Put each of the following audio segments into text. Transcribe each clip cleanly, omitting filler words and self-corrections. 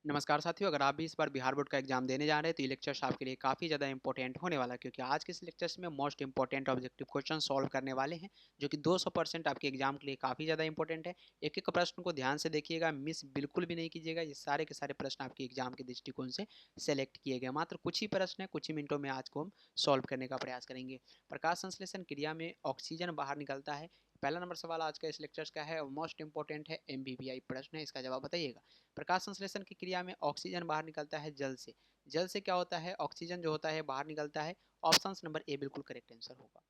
नमस्कार साथियों, अगर आप भी इस बार बिहार बोर्ड का एग्जाम देने जा रहे हैं तो ये लेक्चर्स आपके लिए काफ़ी ज़्यादा इंपॉर्टेंट होने वाला है, क्योंकि आज के इस लेक्चर्स में most important objective question solve करने वाले हैं जो कि 200% आपके एग्जाम के लिए काफ़ी ज़्यादा इंपॉर्टेंट है। एक एक प्रश्न को ध्यान से देखिएगा, मिस बिल्कुल भी नहीं कीजिएगा। ये सारे के सारे प्रश्न आपके एग्जाम के दृष्टिकोण से सेलेक्ट किए गए। मात्र कुछ ही प्रश्न है, कुछ ही मिनटों में आज को हम सॉल्व करने का प्रयास करेंगे। प्रकाश संश्लेषण क्रिया में ऑक्सीजन बाहर निकलता है। पहला नंबर सवाल आज का इस लेक्चर्स का है और मोस्ट इंपॉर्टेंट है, MBBI प्रश्न है, इसका जवाब बताइएगा। प्रकाश संश्लेषण की क्रिया में ऑक्सीजन बाहर निकलता है जल से। जल से क्या होता है? ऑक्सीजन जो होता है बाहर निकलता है। ऑप्शन नंबर ए बिल्कुल करेक्ट आंसर होगा।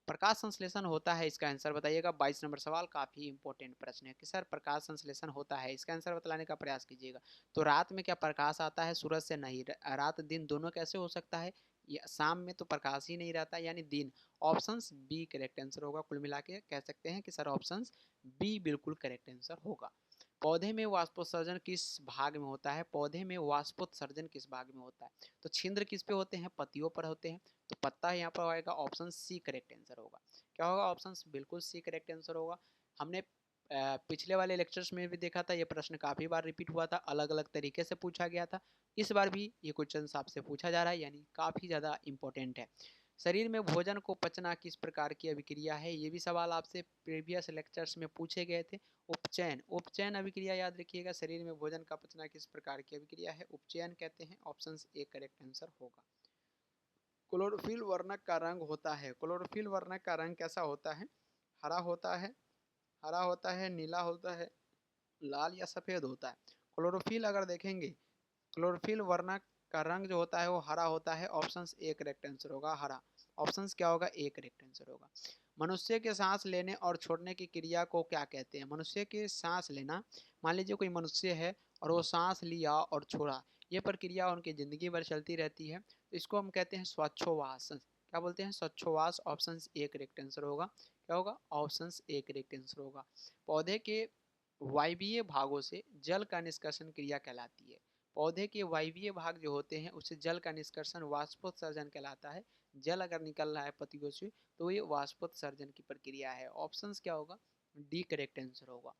प्रकाश संश्लेषण होता है, इसका आंसर बताइएगा। 22 नंबर सवाल काफी इंपॉर्टेंट प्रश्न है कि सर प्रकाश संश्लेषण होता है, इसका आंसर बतलाने का प्रयास कीजिएगा। तो रात में क्या प्रकाश आता है सूरज से? नहीं। रात दिन दोनों कैसे हो सकता है? शाम में तो प्रकाश ही नहीं रहता, यानी दिन। ऑप्शन बी करेक्ट आंसर होगा। कुल मिला के कह सकते हैं कि सर ऑप्शन बी बिल्कुल करेक्ट आंसर होगा। पौधे में वाष्पोत्सर्जन किस भाग में होता है? पौधे में वाष्पोत्सर्जन किस भाग में होता है? तो छिद्र किस पे होते हैं? पत्तियों पर होते हैं। तो पत्ता यहाँ पर आएगा, ऑप्शन सी करेक्ट आंसर होगा। क्या होगा? ऑप्शन बिल्कुल सी करेक्ट आंसर होगा। हमने पिछले वाले लेक्चर्स में भी देखा था, ये प्रश्न काफी बार रिपीट हुआ था, अलग अलग तरीके से पूछा गया था। इस बार भी ये क्वेश्चन आपसे पूछा जा रहा है, यानी काफी ज्यादा इंपॉर्टेंट है। शरीर में भोजन को पचना किस प्रकार की अभिक्रिया है? ये भी सवाल आपसे प्रीवियस लेक्चर्स में पूछे गए थे। उपचयन, उपचयन अभिक्रिया याद रखिएगा। शरीर में भोजन का पचना किस प्रकार की अभिक्रिया है? उपचयन कहते हैं। ऑप्शन ए करेक्ट आंसर होगा। क्लोरोफिल वर्णक का रंग होता है। क्लोरोफिल वर्णक का रंग कैसा होता है? हरा होता है, हरा होता है, नीला होता है, लाल या सफेद होता है? क्लोरोफिल अगर देखेंगे, क्लोरोफिल वर्णक का रंग जो होता है वो हरा होता है। ऑप्शन ए करेक्ट आंसर होगा, हरा। ऑप्शन क्या होगा? ए करेक्ट आंसर होगा। मनुष्य के सांस लेने और छोड़ने की क्रिया को क्या कहते हैं? मनुष्य के सांस लेना, मान लीजिए कोई मनुष्य है और वो सांस लिया और छोड़ा, ये प्रक्रिया उनकी जिंदगी भर चलती रहती है, तो इसको हम कहते हैं श्वासोच्छ्वास। क्या बोलते हैं? श्वासोच्छ्वास। ऑप्शन ए करेक्ट आंसर होगा। क्या होगा? ऑप्शन ए करेक्ट आंसर होगा। पौधे के वायवीय भागों से जल का निष्कर्षण क्रिया कहलाती है। पौधे के वायवीय भाग जो होते हैं उससे जल का निष्कर्षण वाष्पोत्सर्जन कहलाता है। जल अगर निकल रहा है पत्तियों से तो ये वाष्पोत्सर्जन की प्रक्रिया है। ऑप्शंस क्या होगा? डी करेक्ट आंसर होगा।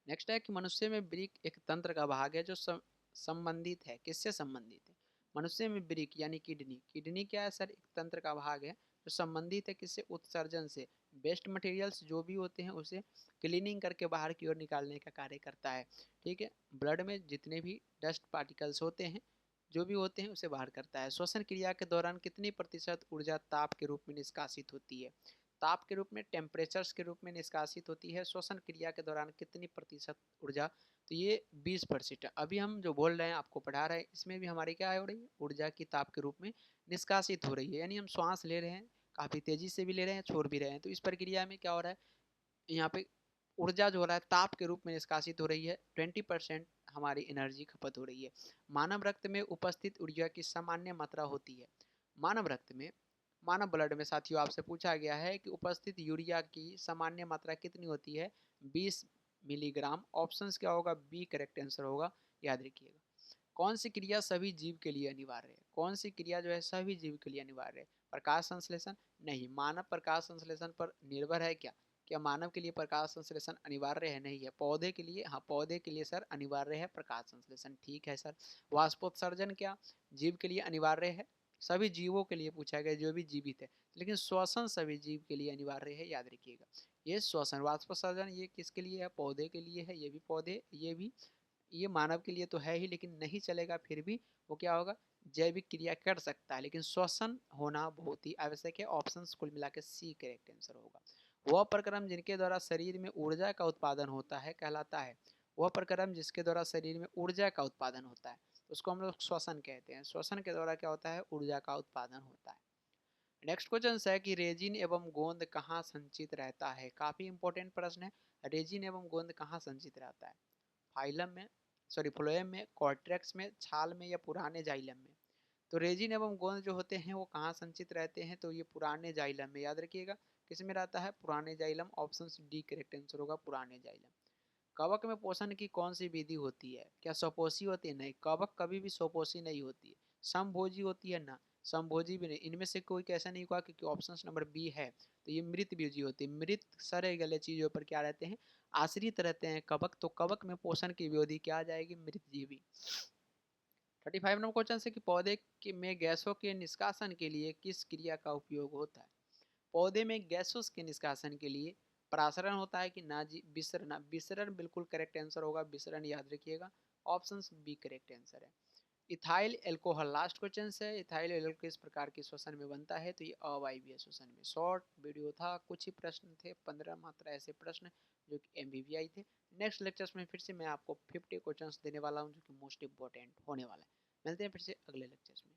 नेक्स्ट है कि मनुष्य में वृक्क एक तंत्र का भाग है जो संबंधित है। किससे संबंधित है? मनुष्य में वृक्क यानी किडनी, किडनी क्या है सर? एक तंत्र का भाग है जो संबंधित है किससे? उत्सर्जन से। वेस्ट मटेरियल्स जो भी होते हैं उसे क्लीनिंग करके बाहर की ओर निकालने का कार्य करता है। ठीक है। ब्लड में जितने भी डस्ट पार्टिकल्स होते हैं, जो भी होते हैं, उसे बाहर करता है। श्वसन क्रिया के दौरान कितनी प्रतिशत ऊर्जा ताप के रूप में निष्कासित होती है? ताप के रूप में, टेम्परेचर्स के रूप में निष्कासित होती है। श्वसन क्रिया के दौरान कितनी प्रतिशत ऊर्जा? तो ये 20%। अभी हम जो बोल रहे हैं, आपको पढ़ा रहे हैं, इसमें भी हमारी क्या हो रही है? ऊर्जा की ताप के रूप में निष्कासित हो रही है। यानी हम श्वास ले रहे हैं, काफी तेजी से भी ले रहे हैं, छोड़ भी रहे हैं, तो इस प्रक्रिया में क्या हो रहा है? यहाँ पे ऊर्जा जो हो रहा है ताप के रूप में निष्कासित हो रही है। 20% हमारी एनर्जी खपत हो रही है। मानव रक्त में उपस्थित ऊर्जा की सामान्य मात्रा होती है। मानव रक्त में, मानव ब्लड में साथियों आपसे पूछा गया है कि उपस्थित यूरिया की सामान्य मात्रा कितनी होती है? 20 मिलीग्राम। ऑप्शंस क्या होगा? बी करेक्ट आंसर होगा। याद रखिएगा। कौन सी क्रिया सभी जीव के लिए अनिवार्य है? कौन सी क्रिया जो है सभी जीव के लिए अनिवार्य है? प्रकाश संश्लेषण? नहीं। मानव प्रकाश संश्लेषण पर निर्भर है क्या? क्या मानव के लिए प्रकाश संश्लेषण अनिवार्य है? नहीं है। पौधे के लिए, हाँ, पौधे के लिए सर अनिवार्य है प्रकाश संश्लेषण। ठीक है सर। वाष्पोत्सर्जन क्या जीव के लिए अनिवार्य है? सभी जीवों के लिए पूछा गया, जो भी जीवित है, लेकिन श्वसन सभी जीव के लिए अनिवार्य है। याद रखिएगा। ये श्वसन, वाष्पोत्सर्जन ये किसके लिए है? पौधे के लिए है। ये भी पौधे, ये भी, ये मानव के लिए तो है ही, लेकिन नहीं चलेगा फिर भी। वो क्या होगा? जैविक क्रिया कर सकता है, लेकिन श्वसन होना बहुत ही आवश्यक है। ऑप्शंस कुल मिला के सी करेक्ट आंसर होगा। वह प्रक्रम जिनके द्वारा शरीर में ऊर्जा का उत्पादन होता है कहलाता है। वह प्रक्रम जिसके द्वारा शरीर में ऊर्जा का उत्पादन होता है, उसको हम लोग श्वसन कहते हैं। श्वसन के द्वारा क्या होता है? ऊर्जा का उत्पादन होता है। नेक्स्ट क्वेश्चन है कि रेजिन एवं गोंद कहाँ संचित रहता है? काफी इंपॉर्टेंट प्रश्न है। रेजिन एवं गोंद कहाँ संचित रहता है? फाइलम में, सॉरी फ्लोएम में, कॉर्ट्रेक्स में, छाल में या पुराने जाइलम में? तो रेजिन एवं गोंद जो होते हैं वो कहाँ संचित रहते हैं? तो ये पुराने जाइलम में। याद रखिएगा। किस में रहता है? पुराने xylem. Option D correct answer होगा, पुराने जाइलम। कवक में पोषण की कौन सी विधि होती है? क्या स्वपोषी होती है? नहीं, कवक कभी भी स्वपोषी नहीं होती है। समभोजी होती है ना, समभोजी भी नहीं। इनमें से कोई कैसा नहीं हुआ, क्योंकि ऑप्शन नंबर बी है, तो ये मृत बीजी होती है। मृत सड़े गले चीजों पर क्या रहते हैं? आश्रित रहते हैं कवक, तो कवक में पोषण की विरोधी क्या आ जाएगी? मृतजीवी। 35 नंबर क्वेश्चन है कि पौधे में गैसों के निष्कासन के लिए किस क्रिया का उपयोग होता है? पौधे में गैसों के निष्कासन के लिए परासरण होता है कि ना जी? विसरण। विसरण बिल्कुल करेक्ट आंसर होगा, विसरण याद रखिएगा। ऑप्शन बी करेक्ट आंसर है। इथाइल एल्कोहल लास्ट क्वेश्चन है। इथाइल एल्कोहल किस प्रकार के श्वसन में बनता है? तो ये अवायवीय श्वसन में। शॉर्ट वीडियो था, कुछ ही प्रश्न थे, 15 मात्र ऐसे प्रश्न जो कि एमवीवीआई थे। नेक्स्ट लेक्चर्स में फिर से मैं आपको 50 क्वेश्चंस देने वाला हूं जो कि मोस्ट इंपॉर्टेंट होने वाला है। मिलते हैं फिर से अगले लेक्चर्स में।